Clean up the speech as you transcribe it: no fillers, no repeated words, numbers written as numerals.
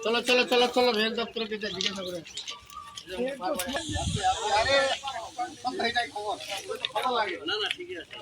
চলো চলো চলো চলো রেল দপ্তরকে জিজ্ঞাসা করে না না ঠিকই আছে